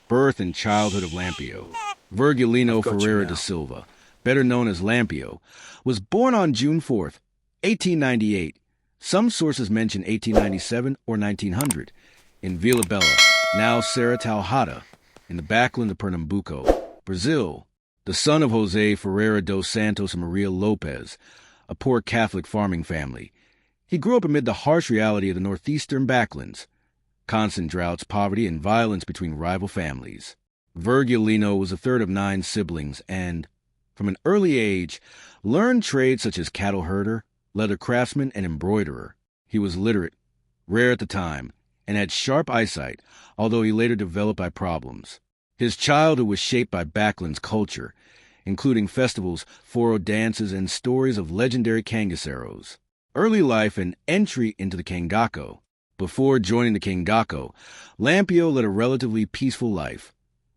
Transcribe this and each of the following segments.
Birth and childhood of Lampião. Virgilino Ferreira da Silva, better known as Lampião, was born on June 4th, 1898. Some sources mention 1897 or 1900, in Vila Bela, now Serra Talhada, in the backland of Pernambuco, Brazil, the son of José Ferreira dos Santos and Maria Lopes, a poor Catholic farming family. He grew up amid the harsh reality of the Northeastern backlands, constant droughts, poverty, and violence between rival families. Virgilino was the third of 9 siblings and, from an early age, learned trades such as cattle herder, leather craftsman, and embroiderer. He was literate, rare at the time, and had sharp eyesight, although he later developed eye problems. His childhood was shaped by backlands culture, including festivals, foro dances, and stories of legendary cangaceiros. Early life and entry into the Cangaço. Before joining the Cangaço, Lampião led a relatively peaceful life,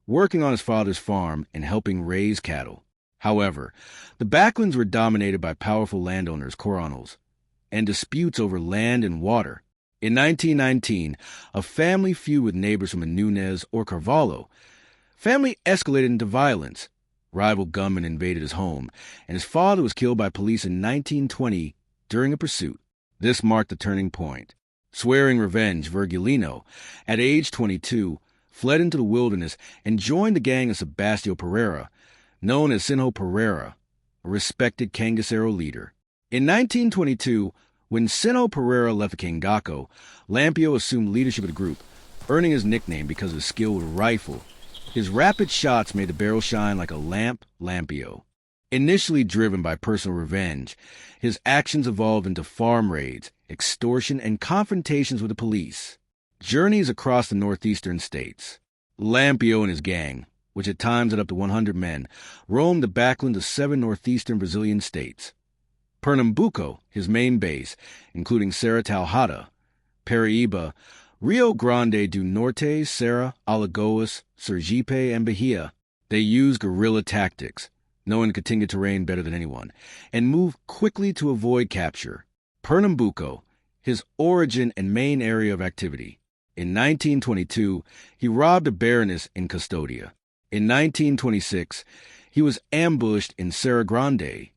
working on his father's farm and helping raise cattle. However, the backlands were dominated by powerful landowners, coronels, and disputes over land and water. In 1919, a family feud with neighbors from Nunes or Carvalho. Family escalated into violence. Rival gunmen invaded his home, and his father was killed by police in 1920 during a pursuit. This marked the turning point. Swearing revenge, Virgilino, at age 22, fled into the wilderness and joined the gang of Sebastião Pereira, known as Sinho Pereira, a respected cangaceiro leader. In 1922, when Sinho Pereira left the Cangaço, Lampião assumed leadership of the group, earning his nickname because of his skill with a rifle. His rapid shots made the barrel shine like a lamp, Lampião. Initially driven by personal revenge, his actions evolved into farm raids, extortion, and confrontations with the police. Journeys across the northeastern states. Lampião and his gang, which at times had up to 100 men, roamed the backland of 7 northeastern Brazilian states. Pernambuco, his main base, including Serra Talhada, Paraíba, Rio Grande do Norte, Ceará, Alagoas, Sergipe, and Bahia. They used guerrilla tactics, knowing the Caatinga terrain better than anyone, and moved quickly to avoid capture. Pernambuco, his origin and main area of activity. In 1922, he robbed a baroness in Custodia. In 1926, he was ambushed in Serra Grande,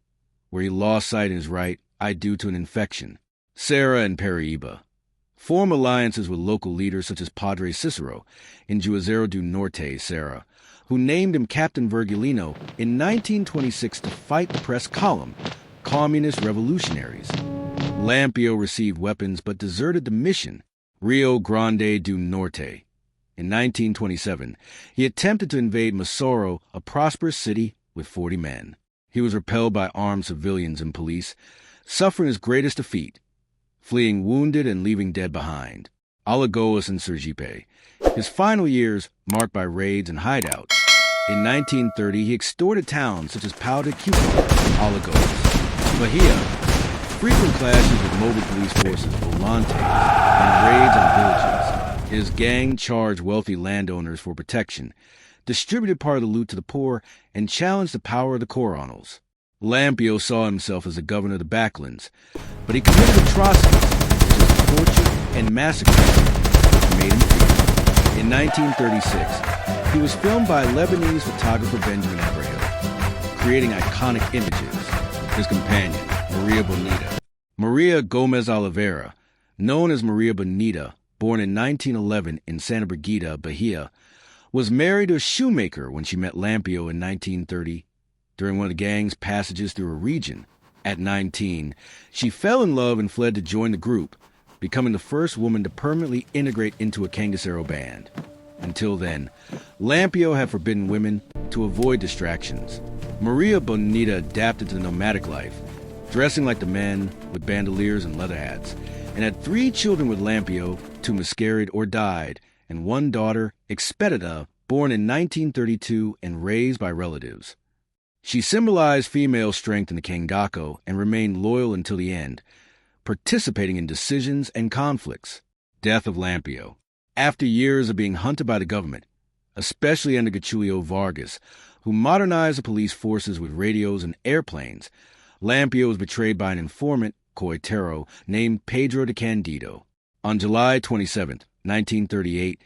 where he lost sight in his right eye due to an infection. Ceará and Paraíba form alliances with local leaders such as Padre Cicero in Juazeiro do Norte, Ceará, who named him Captain Virgilino in 1926 to fight the press column, communist revolutionaries. Lampião received weapons but deserted the mission. Rio Grande do Norte. In 1927, he attempted to invade Mossoró, a prosperous city with 40 men. He was repelled by armed civilians and police, suffering his greatest defeat, fleeing wounded and leaving dead behind. Alagoas and Sergipe. His final years marked by raids and hideouts. In 1930, he extorted towns such as Pau de Cuba, Alagoas, Bahia, frequent clashes with mobile police forces, Volante, and raids on villages. His gang charged wealthy landowners for protection, distributed part of the loot to the poor, and challenged the power of the coronels. Lampião saw himself as the governor of the backlands, but he committed atrocities such as torture and massacre, which made him feared. In 1936, he was filmed by Lebanese photographer Benjamin Abraham, creating iconic images. His companion, Maria Bonita. Maria Gomes Oliveira, known as Maria Bonita, born in 1911 in Santa Brigida, Bahia, was married to a shoemaker when she met Lampião in 1930 during one of the gang's passages through a region. At 19, she fell in love and fled to join the group, becoming the first woman to permanently integrate into a cangaceiro band. Until then, Lampião had forbidden women to avoid distractions. Maria Bonita adapted to the nomadic life, dressing like the men with bandoliers and leather hats, and had 3 children with Lampião, 2 miscarried or died, and 1 daughter, Expedita, born in 1932 and raised by relatives. She symbolized female strength in the Cangaço and remained loyal until the end, participating in decisions and conflicts. Death of Lampião. After years of being hunted by the government, especially under Getúlio Vargas, who modernized the police forces with radios and airplanes, Lampião was betrayed by an informant, coitero, named Pedro de Candido. On July 27, 1938,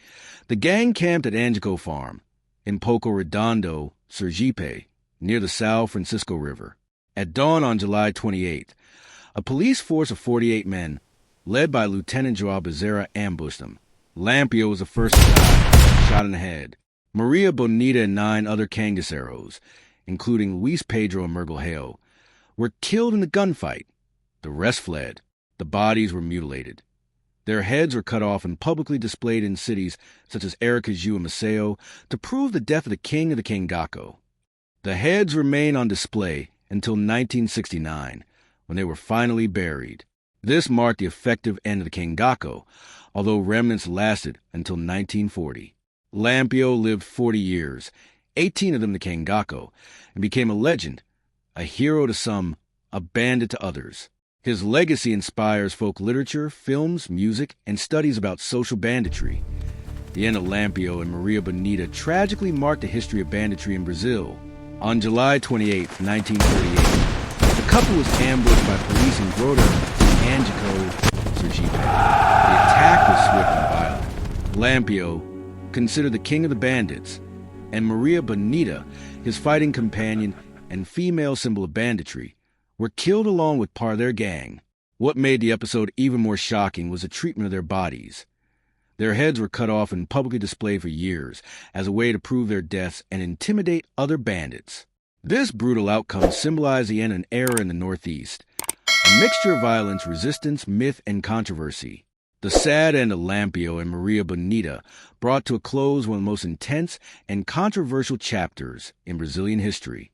the gang camped at Angico Farm in Poco Redondo, Sergipe, near the São Francisco River. At dawn on July 28th, a police force of 48 men, led by Lieutenant Joao Bezerra, ambushed them. Lampião was the first to die, shot in the head. Maria Bonita and 9 other cangaceiros, including Luis Pedro and Mergulheo, were killed in the gunfight. The rest fled. The bodies were mutilated. Their heads were cut off and publicly displayed in cities such as Aracaju and Maceo to prove the death of the king of the Cangaço. The heads remained on display until 1969, when they were finally buried. This marked the effective end of the Cangaço, although remnants lasted until 1940. Lampião lived 40 years, 18 of them the Cangaço, and became a legend, a hero to some, a bandit to others. His legacy inspires folk literature, films, music, and studies about social banditry. The end of Lampião and Maria Bonita tragically marked the history of banditry in Brazil. On July 28, 1938, the couple was ambushed by police in Grota, Angico, Sergipe. The attack was swift and violent. Lampião, considered the king of the bandits, and Maria Bonita, his fighting companion and female symbol of banditry, were killed along with part of their gang. What made the episode even more shocking was the treatment of their bodies. Their heads were cut off and publicly displayed for years as a way to prove their deaths and intimidate other bandits. This brutal outcome symbolized the end of an era in the Northeast, a mixture of violence, resistance, myth, and controversy. The sad end of Lampião and Maria Bonita brought to a close one of the most intense and controversial chapters in Brazilian history.